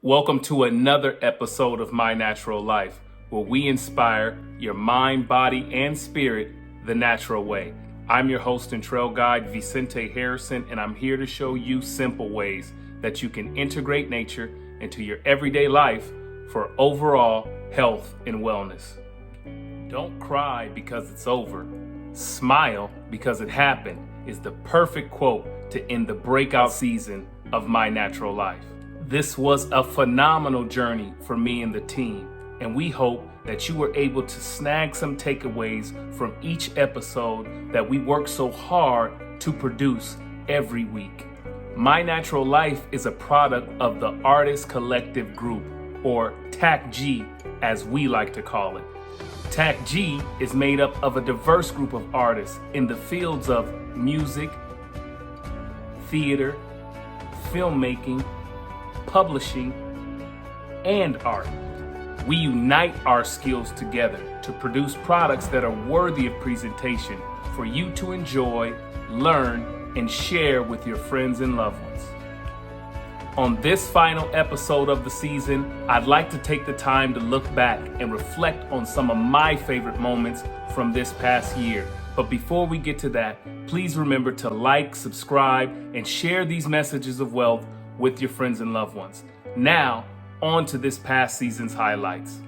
Welcome to another episode of My Natural Life, where we inspire your mind, body, and spirit the natural way. I'm your host and trail guide, Vicente Harrison, and I'm here to show you simple ways that you can integrate nature into your everyday life for overall health and wellness. Don't cry because it's over. Smile because it happened is the perfect quote to end the breakout season of My Natural Life. This was a phenomenal journey for me and the team, and we hope that you were able to snag some takeaways from each episode that we work so hard to produce every week. My Natural Life is a product of the Artist Collective Group, or TACG as we like to call it. TACG is made up of a diverse group of artists in the fields of music, theater, filmmaking, publishing, and art. We unite our skills together to produce products that are worthy of presentation for you to enjoy, learn, and share with your friends and loved ones. On this final episode of the season, I'd like to take the time to look back and reflect on some of my favorite moments from this past year. But before we get to that, please remember to like, subscribe, and share these messages of wealth with your friends and loved ones. Now, on to this past season's highlights.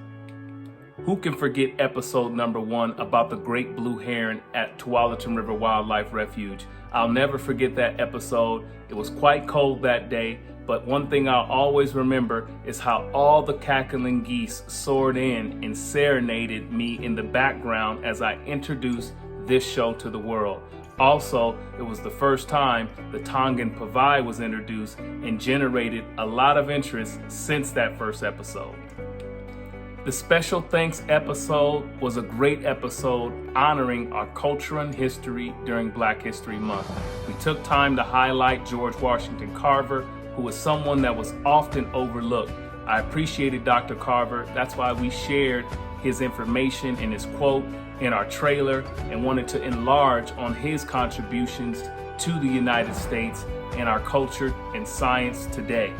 Who can forget episode number 1 about the great blue heron at Tualatin River Wildlife Refuge? I'll never forget that episode. It was quite cold that day, but one thing I'll always remember is how all the cackling geese soared in and serenaded me in the background as I introduced this show to the world. Also, it was the first time the Tongan pavai was introduced and generated a lot of interest since that first episode. The special thanks episode was a great episode honoring our culture and history during Black History Month. We took time to highlight George Washington Carver, who was someone that was often overlooked. I appreciated Dr. Carver. That's why we shared his information and his quote in our trailer and wanted to enlarge on his contributions to the United States and our culture and science today.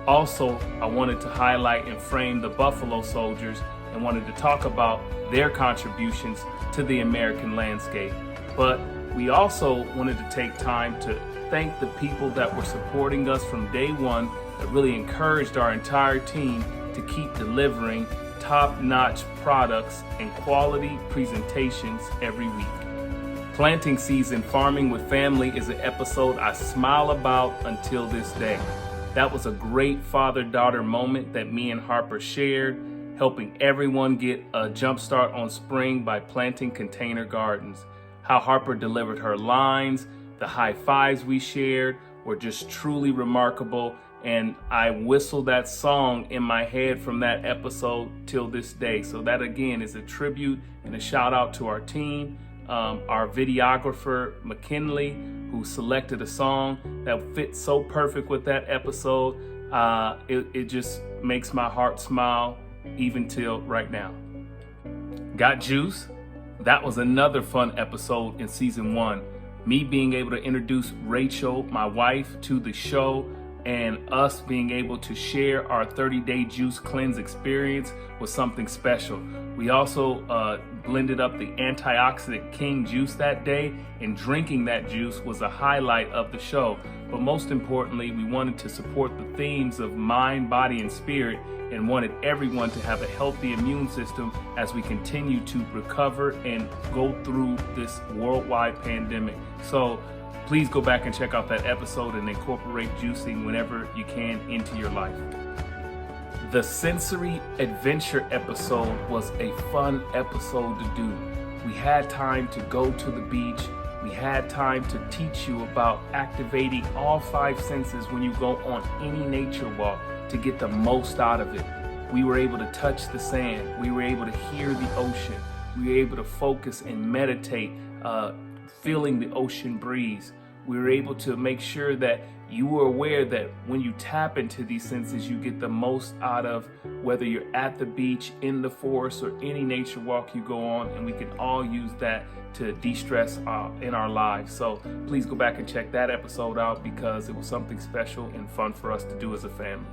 Also, I wanted to highlight and frame the Buffalo Soldiers and wanted to talk about their contributions to the American landscape. But we also wanted to take time to thank the people that were supporting us from day one, that really encouraged our entire team to keep delivering top-notch products and quality presentations every week. Planting season farming with family is an episode I smile about until this day. That was a great father-daughter moment that me and Harper shared, helping everyone get a jump start on spring by planting container gardens. How Harper delivered her lines, the high fives we shared were just truly remarkable, and I whistle that song in my head from that episode till this day. So that again is a tribute and a shout out to our team, our videographer McKinley, who selected a song that fit so perfect with that episode. It just makes my heart smile even till right now. Got Juice? That was another fun episode in season 1. Me being able to introduce Rachel, my wife, to the show, and us being able to share our 30-day juice cleanse experience was something special. We also blended up the antioxidant King juice that day, and drinking that juice was a highlight of the show. But most importantly, we wanted to support the themes of mind, body, and spirit, and wanted everyone to have a healthy immune system as we continue to recover and go through this worldwide pandemic. So please go back and check out that episode and incorporate juicing whenever you can into your life. The sensory adventure episode was a fun episode to do. We had time to go to the beach. We had time to teach you about activating all 5 senses when you go on any nature walk to get the most out of it. We were able to touch the sand. We were able to hear the ocean. We were able to focus and meditate, feeling the ocean breeze. We were able to make sure that you were aware that when you tap into these senses, you get the most out of whether you're at the beach, in the forest, or any nature walk you go on, and we can all use that to de-stress in our lives. So please go back and check that episode out because it was something special and fun for us to do as a family.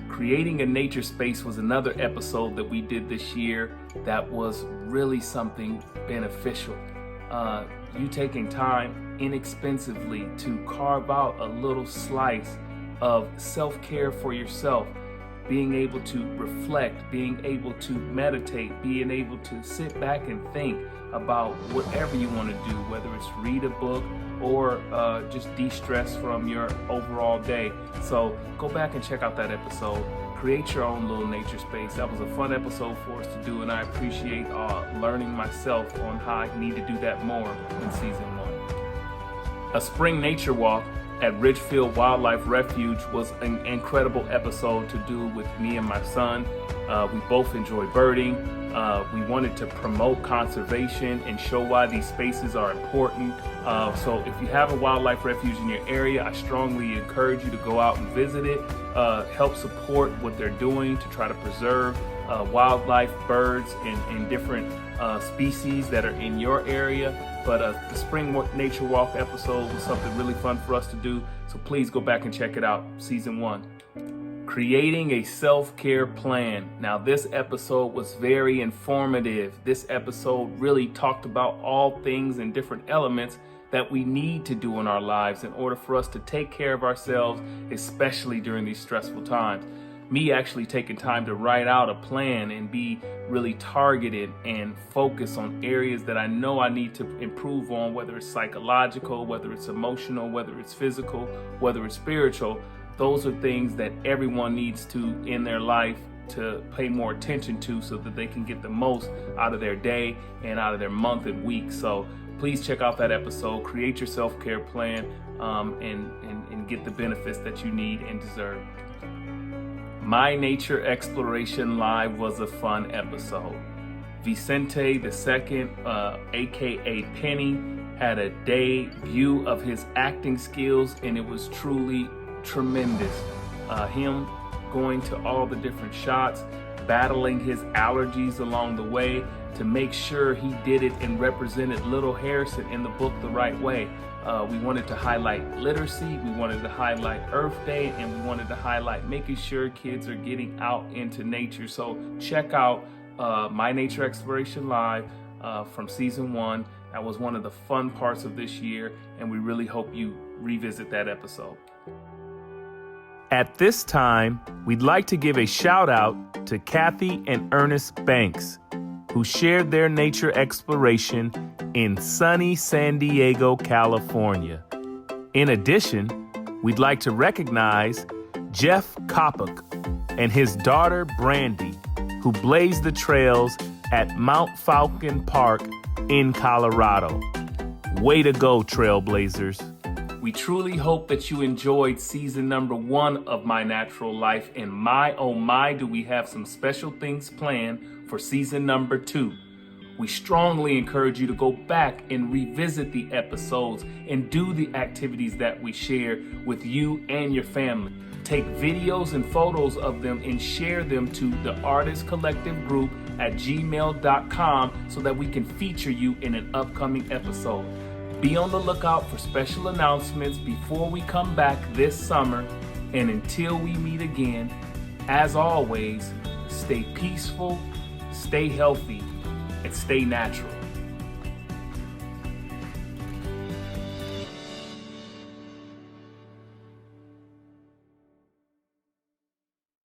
Creating a nature space was another episode that we did this year that was really something beneficial. You taking time inexpensively to carve out a little slice of self-care for yourself, being able to reflect, being able to meditate, being able to sit back and think about whatever you want to do, whether it's read a book or just de-stress from your overall day. So go back and check out that episode. Create your own little nature space. That was a fun episode for us to do, and I appreciate learning myself on how I need to do that more in season 1. A spring nature walk at Ridgefield Wildlife Refuge was an incredible episode to do with me and my son. We both enjoy birding. We wanted to promote conservation and show why these spaces are important. So if you have a wildlife refuge in your area, I strongly encourage you to go out and visit it. Help support what they're doing to try to preserve wildlife, birds, and different species that are in your area. But the Spring Nature Walk episode was something really fun for us to do. So please go back and check it out, season 1. Creating a self-care plan. Now this episode was very informative. This episode really talked about all things and different elements that we need to do in our lives in order for us to take care of ourselves, especially during these stressful times. Me actually taking time to write out a plan and be really targeted and focus on areas that I know I need to improve on, whether it's psychological, whether it's emotional, whether it's physical, whether it's spiritual. Those are things that everyone needs to in their life to pay more attention to so that they can get the most out of their day and out of their month and week. So please check out that episode, create your self-care plan, and get the benefits that you need and deserve. My Nature Exploration Live was a fun episode. Vicente II, aka Penny, had a debut of his acting skills, and it was truly tremendous. Him going to all the different shots, battling his allergies along the way to make sure he did it and represented Little Harrison in the book the right way. We wanted to highlight literacy, we wanted to highlight Earth Day, and we wanted to highlight making sure kids are getting out into nature. So check out My Nature Exploration Live from season 1. That was one of the fun parts of this year, and we really hope you revisit that episode. At this time, we'd like to give a shout out to Kathy and Ernest Banks, who shared their nature exploration in sunny San Diego, California. In addition, we'd like to recognize Jeff Kopuk and his daughter Brandy, who blazed the trails at Mount Falcon Park in Colorado. Way to go, Trailblazers. We truly hope that you enjoyed season number 1 of My Natural Life, and my oh my do we have some special things planned for season number 2. We strongly encourage you to go back and revisit the episodes and do the activities that we share with you and your family. Take videos and photos of them and share them to the Artist Collective Group at gmail.com so that we can feature you in an upcoming episode. Be on the lookout for special announcements before we come back this summer. And until we meet again, as always, stay peaceful, stay healthy, and stay natural.